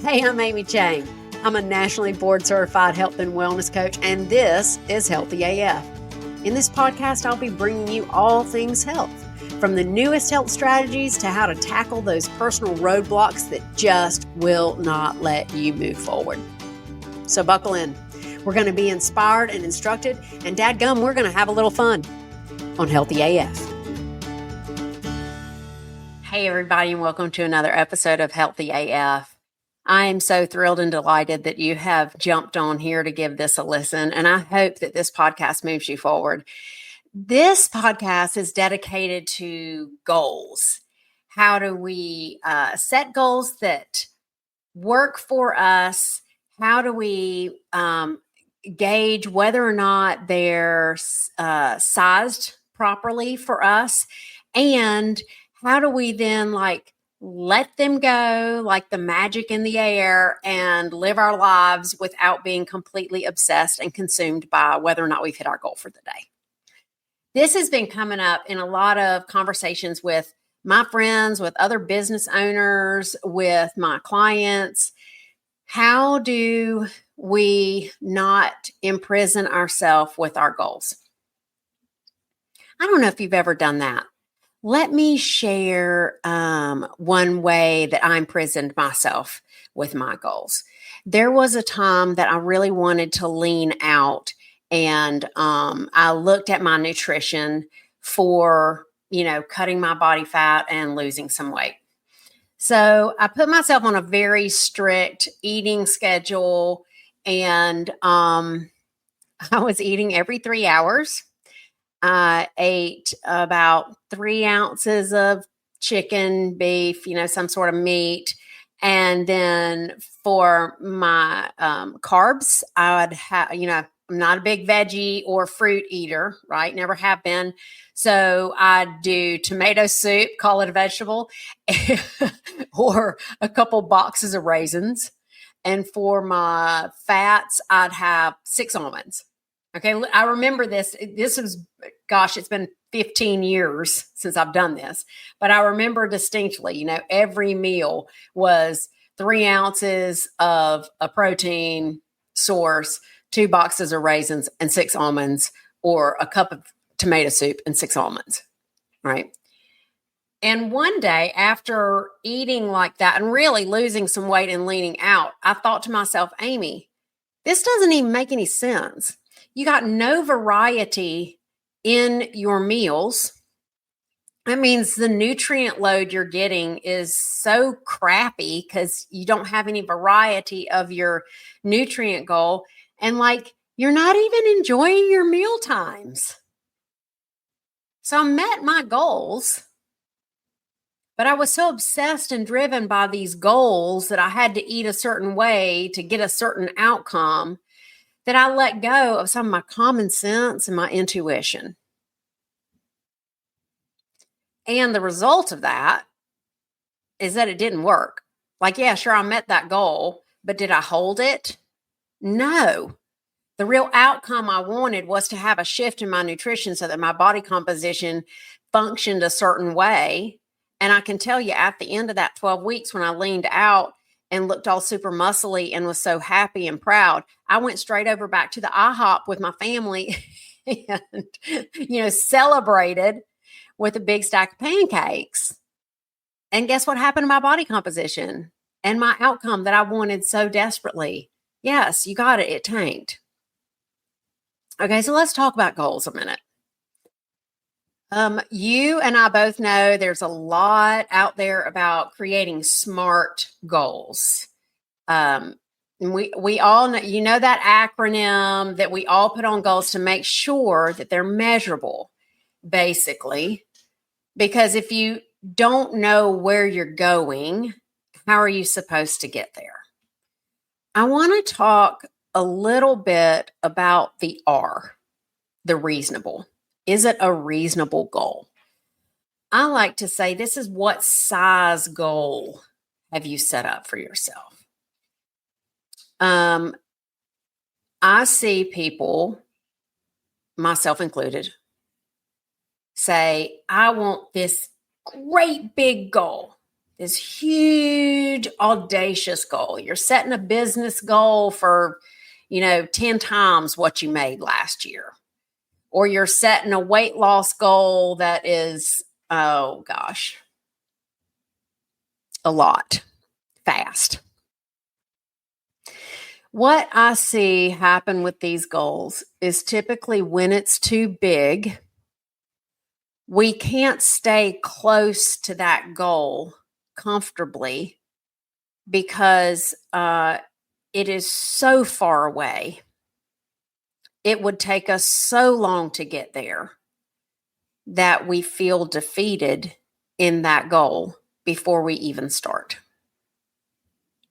Hey, I'm Amy Chang. I'm a nationally board certified health and wellness coach, and this is Healthy AF. In this podcast, I'll be bringing you all things health, from the newest health strategies to how to tackle those personal roadblocks that just will not let you move forward. So buckle in. We're going to be inspired and instructed, and dadgum, we're going to have a little fun on Healthy AF. Hey, everybody, and welcome to another episode of Healthy AF. I am so thrilled and delighted that you have jumped on here to give this a listen, and I hope that this podcast moves you forward. This podcast is dedicated to goals. How do we set goals that work for us? How do we gauge whether or not they're sized properly for us? And how do we then let them go like the magic in the air and live our lives without being completely obsessed and consumed by whether or not we've hit our goal for the day? This has been coming up in a lot of conversations with my friends, with other business owners, with my clients. How do we not imprison ourselves with our goals? I don't know if you've ever done that. Let me share one way that I imprisoned myself with my goals. There was a time that I really wanted to lean out, and I looked at my nutrition for, cutting my body fat and losing some weight. So I put myself on a very strict eating schedule, and I was eating every 3 hours. I ate about 3 ounces of chicken, beef, some sort of meat. And then for my carbs, I would have, I'm not a big veggie or fruit eater, right? Never have been. So I'd do tomato soup, call it a vegetable, or a couple boxes of raisins. And for my fats, I'd have 6 almonds. Okay, I remember this. This was, it's been 15 years since I've done this, but I remember distinctly, every meal was 3 ounces of a protein source, 2 boxes of raisins and 6 almonds, or a cup of tomato soup and 6 almonds, right? And one day after eating like that and really losing some weight and leaning out, I thought to myself, Amy, this doesn't even make any sense. You got no variety in your meals. That means the nutrient load you're getting is so crappy because you don't have any variety of your nutrient goal. And you're not even enjoying your meal times. So I met my goals, but I was so obsessed and driven by these goals that I had to eat a certain way to get a certain outcome that I let go of some of my common sense and my intuition. And the result of that is that it didn't work. Sure, I met that goal, but did I hold it? No. The real outcome I wanted was to have a shift in my nutrition so that my body composition functioned a certain way. And I can tell you at the end of that 12 weeks when I leaned out and looked all super muscly and was so happy and proud, I went straight over back to the IHOP with my family and, celebrated with a big stack of pancakes. And guess what happened to my body composition and my outcome that I wanted so desperately? Yes, you got it. It tanked. Okay, so let's talk about goals a minute. You and I both know there's a lot out there about creating SMART goals. We all know, that acronym that we all put on goals to make sure that they're measurable, basically. Because if you don't know where you're going, how are you supposed to get there? I want to talk a little bit about the R, the reasonable. Is it a reasonable goal? I like to say, this is what size goal have you set up for yourself? I see people, myself included, say, I want this great big goal. this huge, audacious goal. You're setting a business goal for, 10 times what you made last year. Or you're setting a weight loss goal that is, oh gosh, a lot fast. What I see happen with these goals is typically when it's too big, we can't stay close to that goal comfortably because it is so far away. It would take us so long to get there that we feel defeated in that goal before we even start.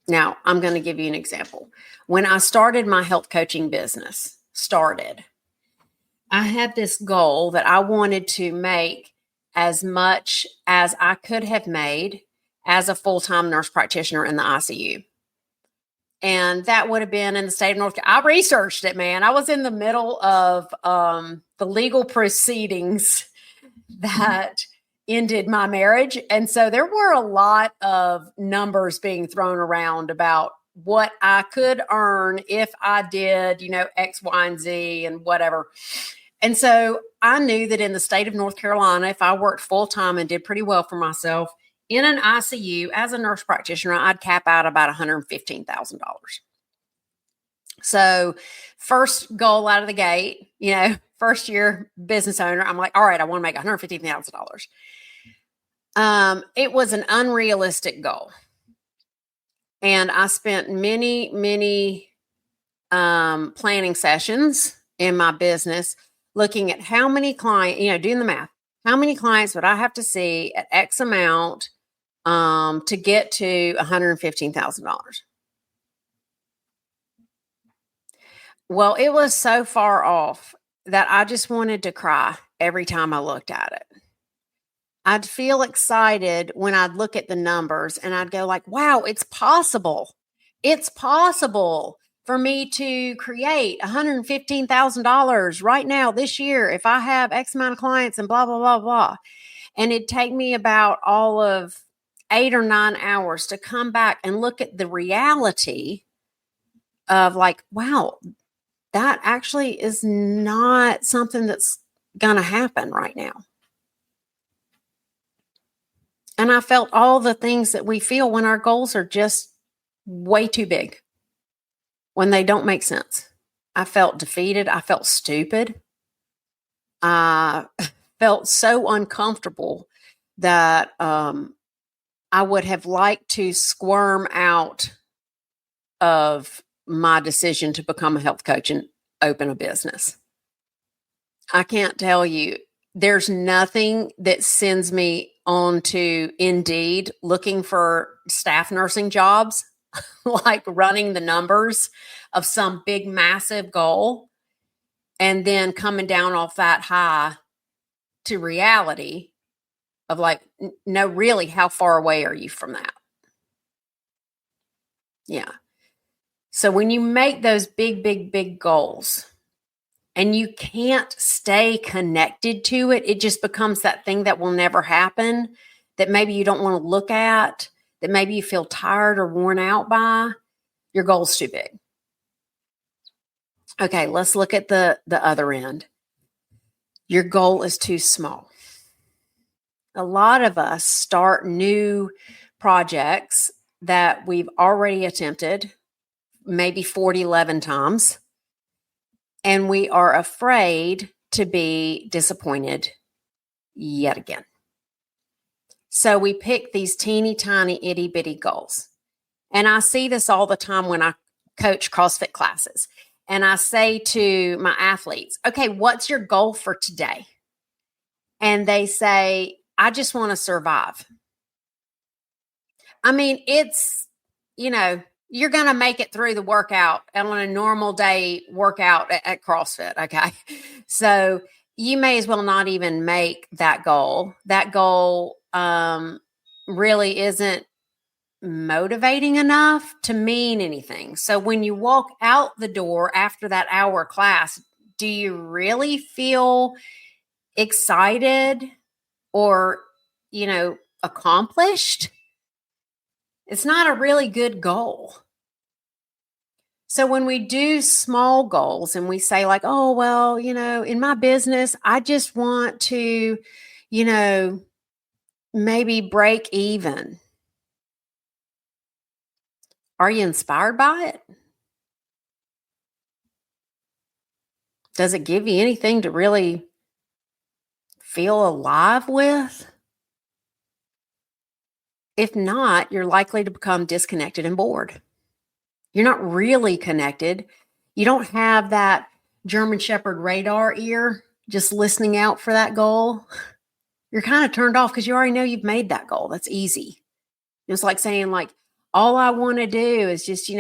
Now, I'm going to give you an example. When I started my health coaching business, I had this goal that I wanted to make as much as I could have made as a full-time nurse practitioner in the ICU. And that would have been in the state of North Carolina. I researched it, man. I was in the middle of the legal proceedings that ended my marriage. And so there were a lot of numbers being thrown around about what I could earn if I did, X, Y, and Z and whatever. And so I knew that in the state of North Carolina, if I worked full time and did pretty well for myself in an ICU as a nurse practitioner, I'd cap out about $115,000. So first goal out of the gate, first year business owner, I'm like, all right, I want to make $115,000. It was an unrealistic goal. And I spent many, many planning sessions in my business looking at how many clients, doing the math, how many clients would I have to see at X amount to get to $115,000. Well, it was so far off that I just wanted to cry every time I looked at it. I'd feel excited when I'd look at the numbers and I'd go like, wow, it's possible. It's possible for me to create $115,000 right now this year if I have X amount of clients and blah, blah, blah, blah. And it'd take me about all of 8 or 9 hours to come back and look at the reality of like, wow, that actually is not something that's going to happen right now. And I felt all the things that we feel when our goals are just way too big, when they don't make sense. I felt defeated. I felt stupid. I felt so uncomfortable that I would have liked to squirm out of my decision to become a health coach and open a business. I can't tell you, there's nothing that sends me on to Indeed looking for staff nursing jobs, like running the numbers of some big, massive goal, and then coming down off that high to reality of like, no, really, how far away are you from that? Yeah. So when you make those big, big, big goals and you can't stay connected to it, it just becomes that thing that will never happen, that maybe you don't want to look at, that maybe you feel tired or worn out by. Your goal's too big. Okay, let's look at the other end. Your goal is too small. A lot of us start new projects that we've already attempted, maybe 11 times, and we are afraid to be disappointed yet again. So we pick these teeny tiny itty bitty goals. And I see this all the time when I coach CrossFit classes. And I say to my athletes, okay, what's your goal for today? And they say, I just want to survive. I mean, it's, you're going to make it through the workout on a normal day workout at CrossFit. Okay. So you may as well not even make that goal. That goal really isn't motivating enough to mean anything. So when you walk out the door after that hour class, do you really feel excited or, accomplished? It's not a really good goal. So when we do small goals and we say, like, oh, well, in my business, I just want to, you know, maybe break even. Are you inspired by it? Does it give you anything to really feel alive with? If not, you're likely to become disconnected and bored. You're not really connected. You don't have that German Shepherd radar ear just listening out for that goal. You're kind of turned off because you already know you've made that goal. That's easy. It's like saying, like, all I want to do is just,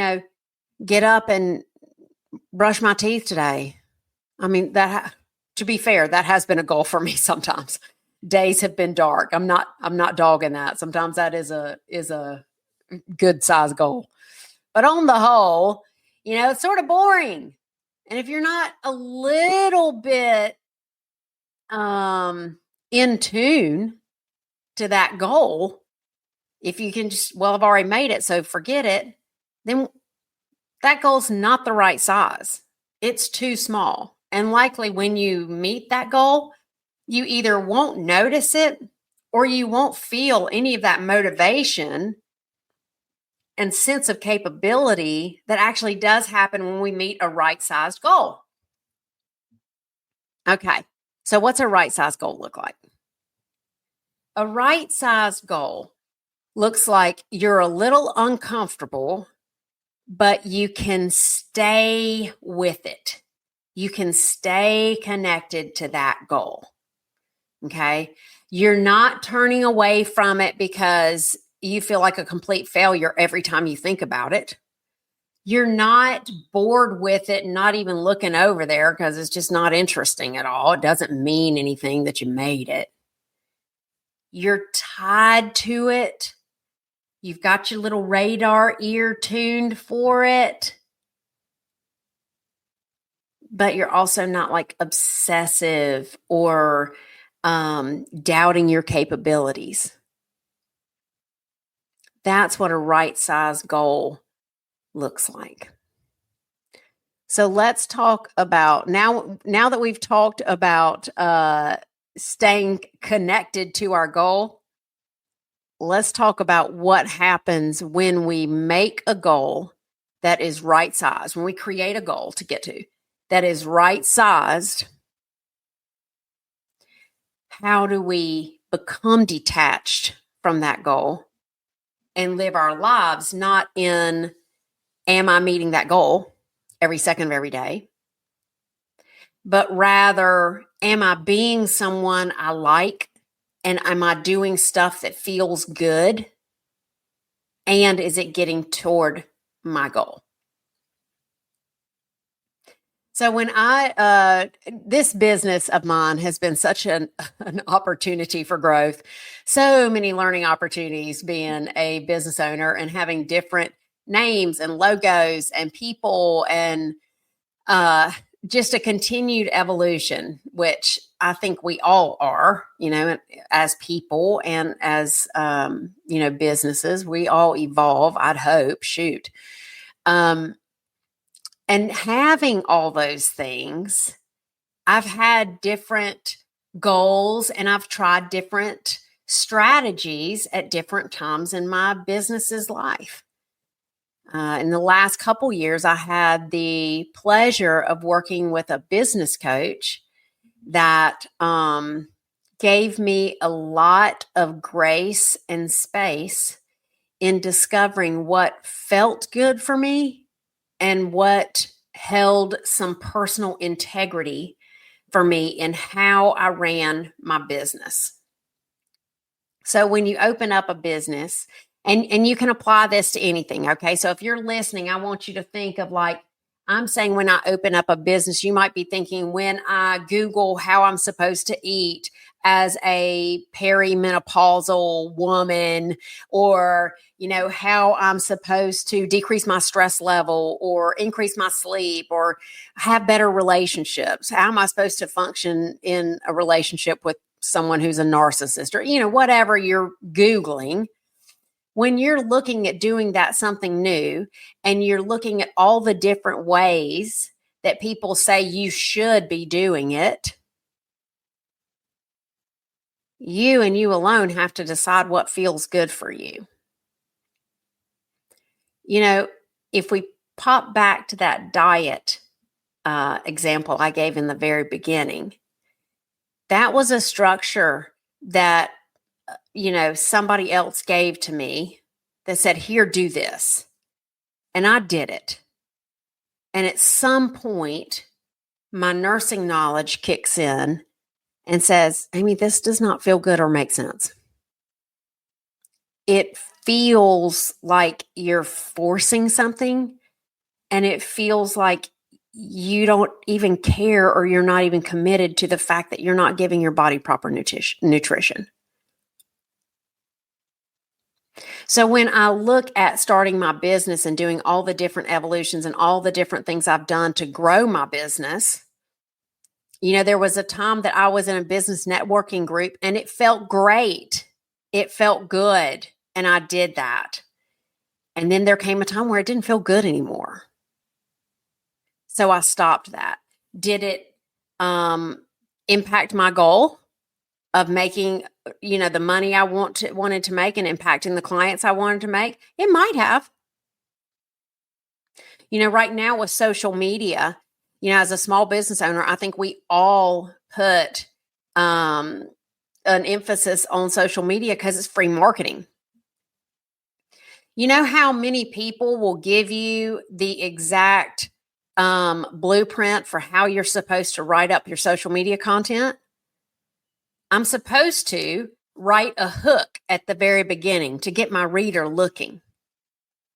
get up and brush my teeth today. I mean, to be fair, that has been a goal for me sometimes. Days have been dark. I'm not dogging that. Sometimes that is a good size goal. But on the whole, it's sort of boring. And if you're not a little bit in tune to that goal, if you can just, well, I've already made it, so forget it, then that goal's not the right size. It's too small. And likely when you meet that goal, you either won't notice it or you won't feel any of that motivation and sense of capability that actually does happen when we meet a right-sized goal. Okay, so what's a right-sized goal look like? A right-sized goal looks like you're a little uncomfortable, but you can stay with it. You can stay connected to that goal. Okay, you're not turning away from it because you feel like a complete failure every time you think about it. You're not bored with it, not even looking over there because it's just not interesting at all. It doesn't mean anything that you made it. You're tied to it. You've got your little radar ear tuned for it. But you're also not like obsessive or doubting your capabilities. That's what a right-sized goal looks like. So let's talk about now that we've talked about staying connected to our goal. Let's talk about what happens when we make a goal that is right-sized, when we create a goal to get to that is right-sized. How do we become detached from that goal and live our lives not in, am I meeting that goal every second of every day, but rather, am I being someone I like, and am I doing stuff that feels good, and is it getting toward my goal? So when this business of mine has been such an opportunity for growth, so many learning opportunities being a business owner and having different names and logos and people and just a continued evolution, which I think we all are, as people and as, businesses, we all evolve, I'd hope, shoot. And having all those things, I've had different goals and I've tried different strategies at different times in my business's life. In the last couple years, I had the pleasure of working with a business coach that gave me a lot of grace and space in discovering what felt good for me and what held some personal integrity for me in how I ran my business. So when you open up a business, and you can apply this to anything, okay? So if you're listening, I want you to think of, like, I'm saying when I open up a business, you might be thinking when I Google how I'm supposed to eat as a perimenopausal woman, or, how I'm supposed to decrease my stress level or increase my sleep or have better relationships. How am I supposed to function in a relationship with someone who's a narcissist, or, whatever you're Googling. When you're looking at doing that something new and you're looking at all the different ways that people say you should be doing it, you and you alone have to decide what feels good for you. You know, if we pop back to that diet example I gave in the very beginning, that was a structure that, somebody else gave to me that said, here, do this. And I did it. And at some point, my nursing knowledge kicks in and says, Amy, this does not feel good or make sense. It feels like you're forcing something, and it feels like you don't even care, or you're not even committed to the fact that you're not giving your body proper nutrition. So when I look at starting my business and doing all the different evolutions and all the different things I've done to grow my business, there was a time that I was in a business networking group and it felt great. It felt good. And I did that. And then there came a time where it didn't feel good anymore. So I stopped that. Did it impact my goal of making, the money I wanted to make and impacting the clients I wanted to make? It might have. Right now with social media, as a small business owner, I think we all put an emphasis on social media because it's free marketing. You know how many people will give you the exact blueprint for how you're supposed to write up your social media content? I'm supposed to write a hook at the very beginning to get my reader looking.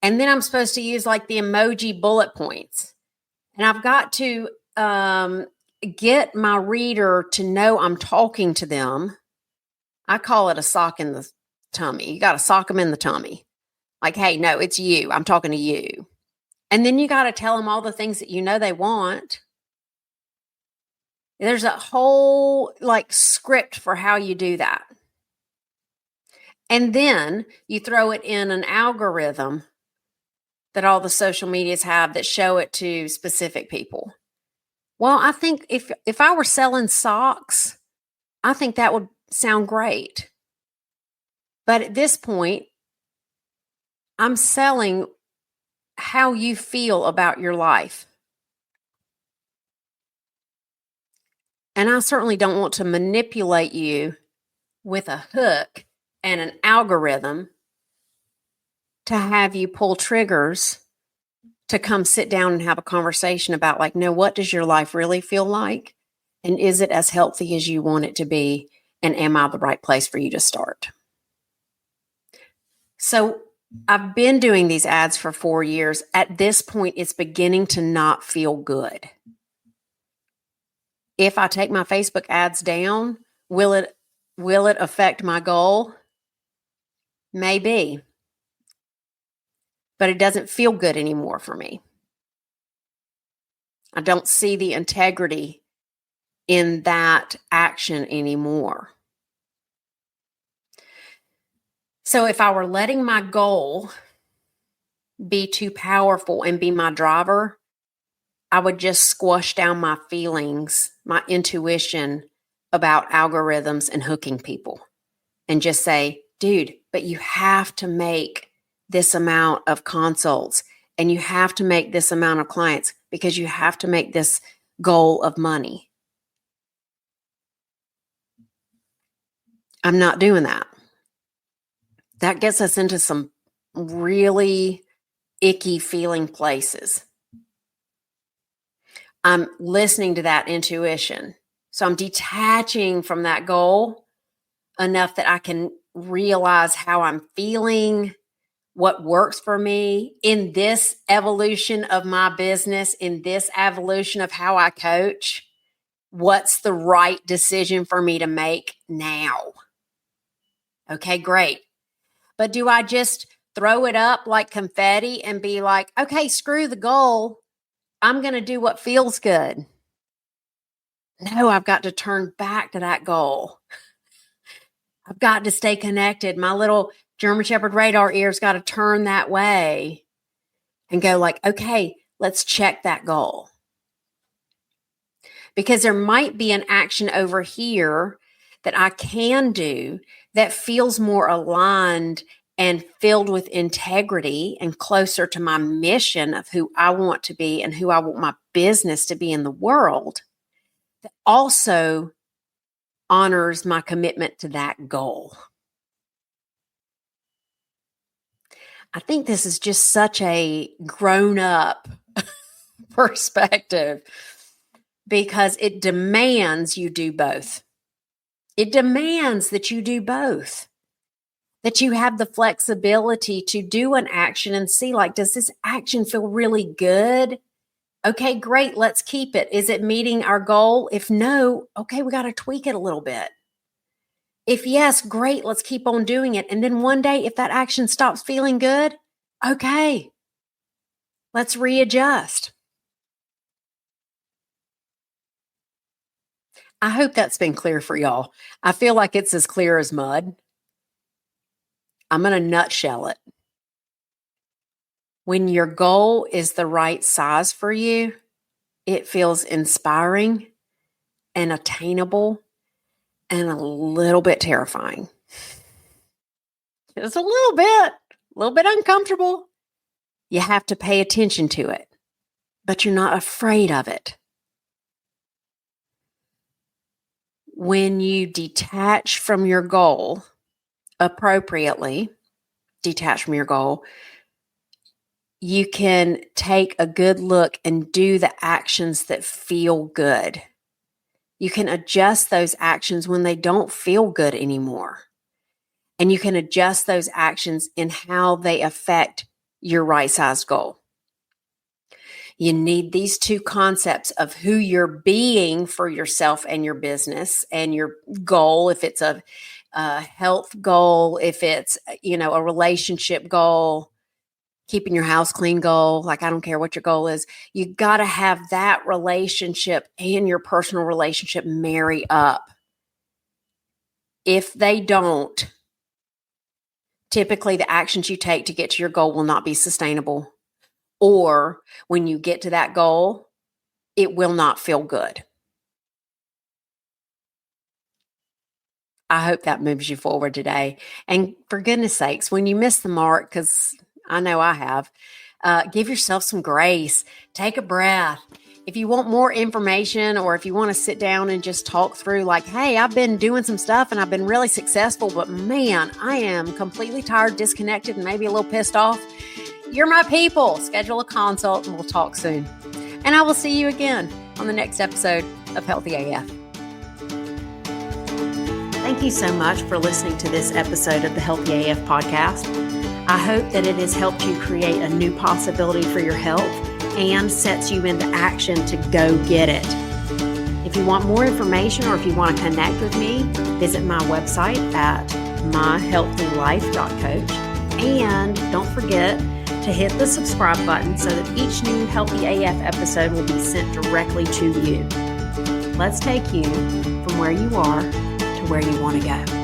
And then I'm supposed to use like the emoji bullet points. And I've got to get my reader to know I'm talking to them. I call it a sock in the tummy. You got to sock them in the tummy. Like, hey, no, it's you. I'm talking to you. And then you got to tell them all the things that they want. There's a whole script for how you do that. And then you throw it in an algorithm that all the social medias have that show it to specific people. Well, I think if I were selling socks, I think that would sound great. But at this point, I'm selling how you feel about your life. And I certainly don't want to manipulate you with a hook and an algorithm to have you pull triggers to come sit down and have a conversation about what does your life really feel like? And is it as healthy as you want it to be? And am I the right place for you to start? So I've been doing these ads for 4 years. At this point, it's beginning to not feel good. If I take my Facebook ads down, will it affect my goal? Maybe. But it doesn't feel good anymore for me. I don't see the integrity in that action anymore. So if I were letting my goal be too powerful and be my driver, I would just squash down my feelings, my intuition about algorithms and hooking people, and just say, dude, but you have to make this amount of consults and you have to make this amount of clients because you have to make this goal of money. I'm not doing that. That gets us into some really icky feeling places. I'm listening to that intuition. So I'm detaching from that goal enough that I can realize how I'm feeling, what works for me in this evolution of my business, in this evolution of how I coach. What's the right decision for me to make now? Okay, great. But do I just throw it up like confetti and be like, okay, screw the goal. I'm going to do what feels good? No, I've got to turn back to that goal. I've got to stay connected. My little German Shepherd radar ears got to turn that way and go like, okay, let's check that goal. Because there might be an action over here that I can do that feels more aligned and filled with integrity and closer to my mission of who I want to be and who I want my business to be in the world, that also honors my commitment to that goal. I think this is just such a grown-up perspective because it demands you do both. It demands that you do both, that you have the flexibility to do an action and see, like, does this action feel really good? Okay, great, let's keep it. Is it meeting our goal? If no, okay, we got to tweak it a little bit. If yes, great, let's keep on doing it. And then one day, if that action stops feeling good, okay, let's readjust. I hope that's been clear for y'all. I feel like it's as clear as mud. I'm going to nutshell it. When your goal is the right size for you, it feels inspiring and attainable and a little bit terrifying. Just a little bit uncomfortable. You have to pay attention to it, but you're not afraid of it. When you detach from your goal appropriately, you can take a good look and do the actions that feel good. You can adjust those actions when they don't feel good anymore. And you can adjust those actions in how they affect your right-sized goal. You need these two concepts of who you're being for yourself and your business and your goal, if it's a health goal, if it's, a relationship goal, keeping your house clean goal, like I don't care what your goal is. You got to have that relationship and your personal relationship marry up. If they don't, typically the actions you take to get to your goal will not be sustainable. Or when you get to that goal, it will not feel good. I hope that moves you forward today. And for goodness sakes, when you miss the mark, because I know I have, give yourself some grace. Take a breath. If you want more information or if you want to sit down and just talk through like, hey, I've been doing some stuff and I've been really successful, but man, I am completely tired, disconnected, and maybe a little pissed off. You're my people. Schedule a consult and we'll talk soon. And I will see you again on the next episode of Healthy AF. Thank you so much for listening to this episode of the Healthy AF podcast. I hope that it has helped you create a new possibility for your health and sets you into action to go get it. If you want more information or if you want to connect with me, visit my website at myhealthylife.coach. And don't forget to hit the subscribe button so that each new Healthy AF episode will be sent directly to you. Let's take you from where you are to where you want to go.